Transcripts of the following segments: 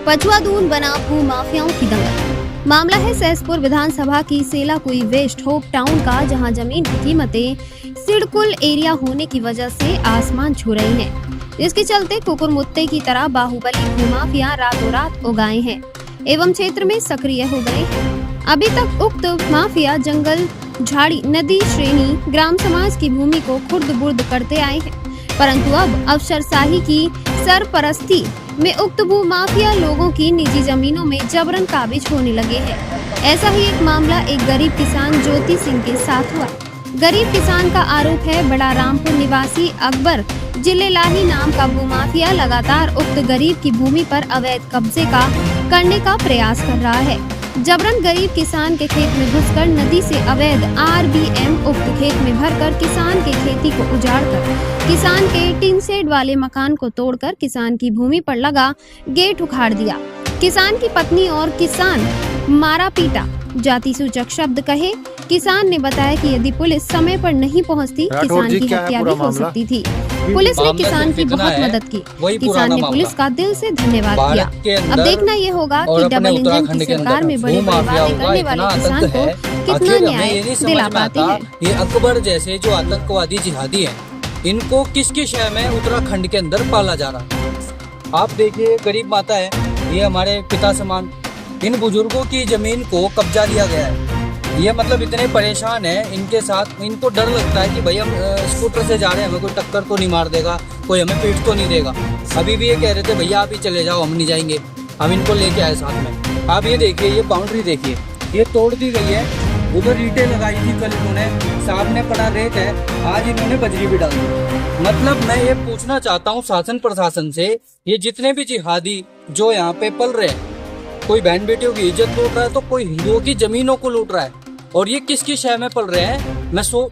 पछुआ दून बना भू माफियाओं की दंगल। मामला है सहसपुर विधानसभा की सेलाकुई वेस्ट होप टाउन का, जहां जमीन की कीमतें सिडकुल एरिया होने की वजह से आसमान छू रही हैं। इसके चलते कुकुरमुत्ते की तरह बाहुबली भू माफिया रातों रात उगाए हैं एवं क्षेत्र में सक्रिय हो गए हैं। अभी तक उक्त माफिया जंगल, झाड़ी, नदी श्रेणी, ग्राम समाज की भूमि को खुर्द बुर्द करते आए हैं, परंतु अब अफसरशाही की सरपरस्ती में उक्त भू माफिया लोगों की निजी जमीनों में जबरन काबिज होने लगे हैं। ऐसा ही एक मामला एक गरीब किसान ज्योति सिंह के साथ हुआ। गरीब किसान का आरोप है बड़ा रामपुर निवासी अकबर जिलेलाही नाम का भू माफिया लगातार उक्त गरीब की भूमि पर अवैध कब्जे करने का प्रयास कर रहा है। जबरन गरीब किसान के खेत में घुसकर नदी से अवैध आरबीएम उक्त खेत में भरकर किसान के खेती को उजाड़कर किसान के टिन शेड वाले मकान को तोड़कर किसान की भूमि पर लगा गेट उखाड़ दिया। किसान की पत्नी और किसान मारा पीटा। जाति सूचक शब्द कहे। किसान ने बताया कि यदि पुलिस समय पर नहीं पहुंचती, किसान की हत्या भी हो सकती थी। पुलिस ने किसान की बहुत मदद की। किसान ने पुलिस का दिल से धन्यवाद किया। अब देखना ये होगा कि डबल इंजन की सरकार में बड़े वादे करने वाले किसान को कितना न्याय दिला पाते हैं। ये अकबर जैसे जो आतंकवादी जिहादी हैं, इनको किस किस शहर में उत्तराखंड के अंदर पाला जा रहा है। आप देखिए, गरीब माता है, ये हमारे पिता समान, इन बुजुर्गों की जमीन को कब्जा लिया गया है। ये मतलब इतने परेशान हैं इनके साथ, इनको डर लगता है कि भाई हम स्कूटर से जा रहे हैं, हमें कोई टक्कर तो नहीं मार देगा, कोई हमें पीट तो नहीं देगा। अभी भी ये कह रहे थे भैया आप ही चले जाओ, हम नहीं जाएंगे, हम इनको लेके आए साथ में। आप ये देखिए, ये बाउंड्री देखिए, ये तोड़ दी गई है। उधर ईंटें लगाई थी कल इन्होंने, सामने पड़ा रेत है, आज इन्होंने बजरी भी डाल दी। मतलब मैं ये पूछना चाहता हूँ शासन प्रशासन से, ये जितने भी जिहादी जो यहाँ पे पल रहे हैं, कोई बहन बेटियों की इज्जत लूट रहा है तो कोई हिंदुओं की जमीनों को लूट रहा है, और ये किस किस शहर में पल रहे हैं।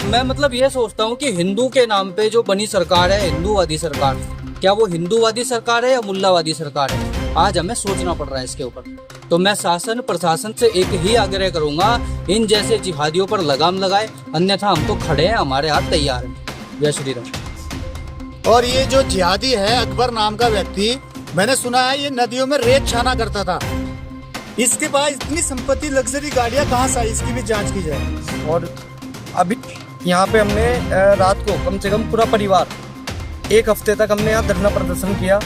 मैं मतलब ये सोचता हूँ कि हिंदू के नाम पे जो बनी सरकार है, हिंदूवादी सरकार, क्या वो हिंदूवादी सरकार है या मुल्लावादी सरकार है? आज हमें सोचना पड़ रहा है इसके ऊपर। तो मैं शासन प्रशासन से एक ही आग्रह करूंगा, इन जैसे जिहादियों पर लगाम लगाए, अन्यथा हम तो खड़े हैं, हमारे हाथ तैयार हैं। जय श्री राम। और ये जो जिहादी है अकबर नाम का व्यक्ति, मैंने सुना है ये नदियों में रेत छाना करता था। इसके पास इतनी संपत्ति, लग्जरी गाड़ियां कहाँ से आई, इसकी भी जांच की जाए। और अभी यहाँ पे हमने रात को कम से कम पूरा परिवार एक हफ्ते तक हमने यहाँ धरना प्रदर्शन किया।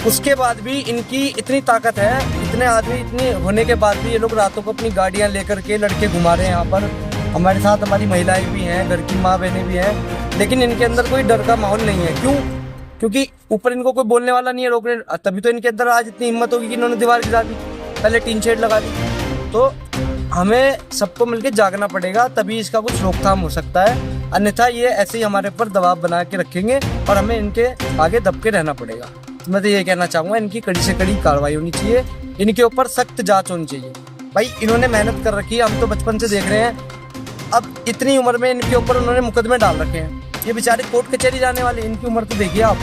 उसके बाद भी इनकी इतनी ताकत है, इतने आदमी इतने होने के बाद भी ये लोग रातों को अपनी गाड़ियाँ लेकर के लड़के घुमा रहे हैं यहाँ पर। हमारे साथ हमारी महिलाएं भी हैं, घर की माँ बहनें भी हैं, लेकिन इनके अंदर कोई डर का माहौल नहीं है। क्यों? क्योंकि ऊपर इनको कोई बोलने वाला नहीं है रोकने, तभी तो इनके अंदर आज इतनी हिम्मत होगी कि इन्होंने दीवार गिरा दी, पहले टीन शेड लगा दी। तो हमें सबको मिलकर जागना पड़ेगा, तभी इसका कुछ रोकथाम हो सकता है, अन्यथा ये ऐसे ही हमारे ऊपर दबाव बना के रखेंगे और हमें इनके आगे दब के रहना पड़ेगा। मैं तो ये कहना चाहूँगा, इनकी कड़ी से कड़ी कार्रवाई होनी चाहिए, इनके ऊपर सख्त जांच होनी चाहिए। भाई इन्होंने मेहनत कर रखी है, हम तो बचपन से देख रहे हैं, अब इतनी उम्र में इनके ऊपर उन्होंने मुकदमे डाल रखे हैं। ये बेचारे कोर्ट कचहरी जाने वाले, इनकी उम्र तो देखिए आप,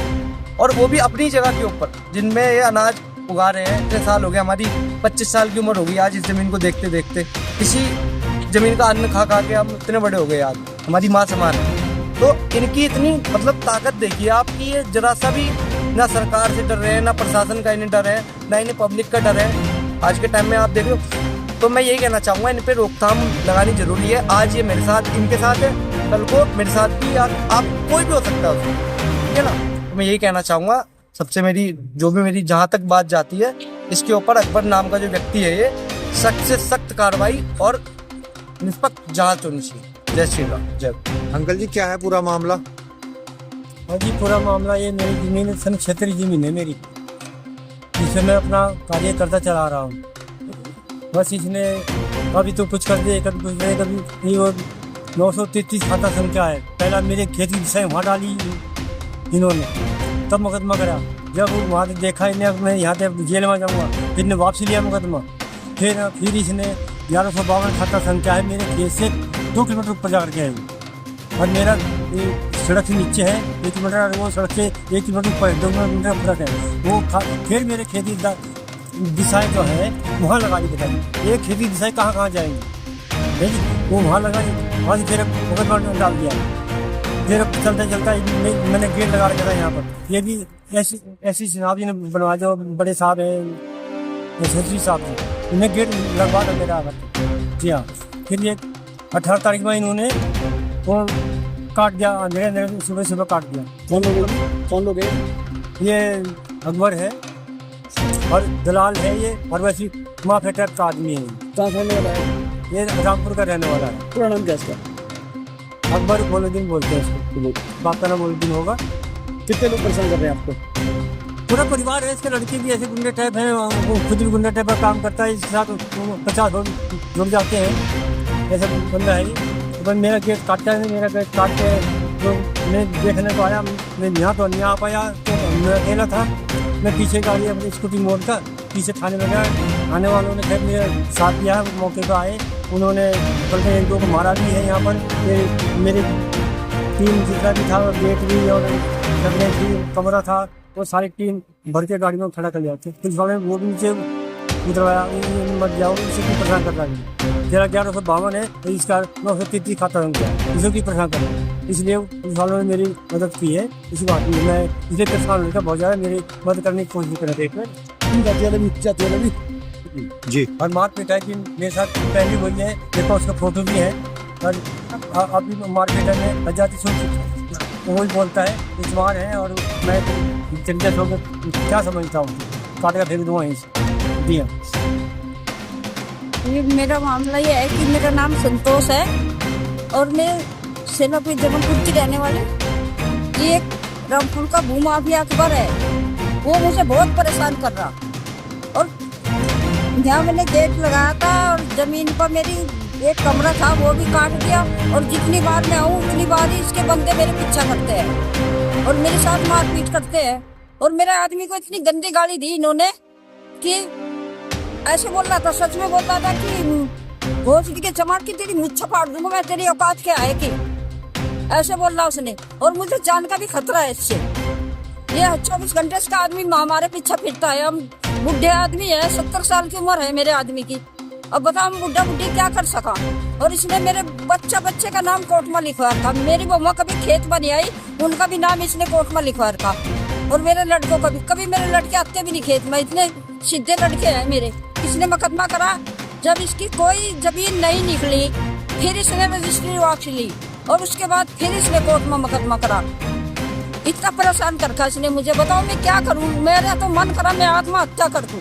और वो भी अपनी जगह के ऊपर जिनमें ये अनाज उगा रहे हैं। इतने साल हो गए, हमारी 25 साल की उम्र हो गई आज इस जमीन को देखते देखते। इसी जमीन का अन्न खा खा के हम इतने बड़े हो गए, आज हमारी माँ समान है। तो इनकी इतनी मतलब ताकत देखिए आप कि ये जरा सा भी ना सरकार से डर रहे हैं, ना प्रशासन का इन्हें डर है, ना इन्हें पब्लिक का डर है। आज के टाइम में आप देख लो, तो मैं यही कहना चाहूँगा, इन पे रोकथाम लगानी जरूरी है। आज ये मेरे साथ, इनके साथ है, कल को मेरे साथ भी आप कोई भी हो सकता है उसमें, ठीक है ना। तो मैं यही कहना चाहूँगा, सबसे मेरी जहाँ तक बात जाती है, इसके ऊपर अकबर नाम का जो व्यक्ति है, ये सख्त से सख्त कार्रवाई और निष्पक्ष जांच होनी चाहिए। जय श्री राम। जय। अंकल जी क्या है पूरा मामला? हाँ जी, पूरा मामला ये मेरी ज़मीन सन क्षेत्रीय ज़मीन है मेरी, जिसे मैं अपना कार्य करता चला रहा हूँ। बस इसने कभी तो कुछ कर दे, कभी कुछ दे, कभी वो 933 खाता संख्या है। पहला मेरे खेत की दिशाएँ वहाँ डाली इन्होंने, तब मुकदमा करा। जब वहाँ से देखा इन्हें मैं यहाँ से जेल में जाऊँगा, इन्हें वापसी लिया मुकदमा। फिर इसने 1152 खाता संख्या है, मेरे खेत से 2 किलोमीटर ऊपर जा करके आए, और मेरा सड़क से नीचे है 1 किलोमीटर, वो सड़क से 1 किलोमीटर ऊपर है, 2 किलोमीटर फर्क है। वो फिर मेरे खेती दिशाएँ जो है वहाँ लगा दी बताइए, ये खेती दिशाएँ कहाँ जाएंगी, वो वहाँ लगा दी, वहाँ से फिर मुकदमा डाल दिया। फिर चलता चलता मैंने गेट लगा रखा था यहाँ पर। ये भी ऐसी जनाब जी ने बनवा, जो बड़े साहब हैं छतरी साहब जी, उन्हें गेट लगवा था मेरा घर। जी हाँ, फिर ये 18 तारीख में इन्होंने वो काट दिया, अंधेरे सुबह सुबह काट दिया। कौन लोग हैं? ये अकबर है और दलाल है ये, और वैसे माफिया टाइप का आदमी है। कहाँ रहने वाला है? ये रामपुर का रहने वाला है। पूरा नाम क्या इसका? अकबर बोलुद्दीन बोलते हैं इसको, बाप का नाम बोलुद्दीन होगा। कितने लोग परेशान कर रहे हैं आपको? पूरा परिवार है, इसके लड़के भी ऐसे गुंडे टाइप हैं, वो खुद भी गुंडे टाइप का काम करता है, इसके साथ 50 लोग जुड़ जाते हैं, ऐसा बंदा है ये। तो मेरा गेट काटता है, मेरा गेट काट के तो मैं देखने को आया, मैं यहाँ तो नहीं आ पाया, तो मैं अकेला था। मैं पीछे गाड़ी अपनी स्कूटी मोड़ कर पीछे थाने में गया। आने वालों ने खैर मेरे साथ दिया, मौके पर आए, उन्होंने बल्कि एक दो को मारा भी है यहाँ पर। ये मेरी टीम जितना भी था, गेट भी और लगने की कमरा था, वो सारी टीम भर के गाड़ी में खड़ा कर लिया। पुलिस वाले वो भी नीचे उतरवाया, मत जाओ, इसे भी परेशान करता है। तेरा 1152 है, तो इसका 933 खाता रंग किया, इसे भी परेशान कर रहा है। इसलिए पुलिस वालों ने मेरी मदद की है इसी बात में। मैं इसलिए परेशान होकर बहुत ज़्यादा मेरी मदद करने की कोशिश कर रहे थे। जी। और मार पिटाई की मेरे साथ पहली हुई है, देखो उसका फोटो भी है। और अभी मार पिटाई में आजादी सुन वो बोलता है दुश्मन है, और मैं चिंता होकर क्या समझता हूँ, काट कर फेंक दूँगा इसे दिया। ये मेरा मामला ये है कि मेरा नाम संतोष है और मैं सेनापुर जबलपुर की रहने वाली। ये एक रामपुर का भूमाफिया अकबर है, वो मुझे बहुत परेशान कर रहा। और यहाँ मैंने गेट लगाया था और जमीन पर मेरी एक कमरा था, वो भी काट दिया। और जितनी बार मैं आऊँ उतनी बार ही इसके बंदे मेरे पीछा करते हैं और मेरे साथ मारपीट करते हैं। और मेरे आदमी को इतनी गंदी गाली दी इन्होंने कि ऐसे बोल रहा था, सच में बोल रहा था कि घोसड़ी के चमाट की तेरी मुच्छा फाड़ दूंगा मैं, तेरी औकात क्या है कि, ऐसे बोल रहा उसने। और मुझे जान का भी खतरा है इससे। ये 24 घंटे इसका आदमी हमारे पीछा फिरता है। हम बुढ़े आदमी है, 70 साल की उम्र है मेरे आदमी की। अब बताओ हम बुढ़ा बुढ़ी क्या कर सका। और इसने मेरे बच्चे का नाम कोर्ट में लिखवा रखा। मेरी बम्मा कभी खेत में नहीं आई, उनका भी नाम इसने कोर्ट में लिखवा रखा। और मेरे लड़कों का भी, कभी मेरे लड़के आते भी नहीं खेत में, इतने सीधे लड़के हैं मेरे। इसने मुकदमा करा, जब इसकी कोई जमीन नहीं निकली फिर इसने रजिस्ट्री वापस ली और उसके बाद फिर इसने कोर्ट में मुकदमा करा। इतना परेशान कर रखा इसने मुझे। बताओ मैं क्या करूं, मेरा तो मन करा मैं आत्महत्या कर दूं।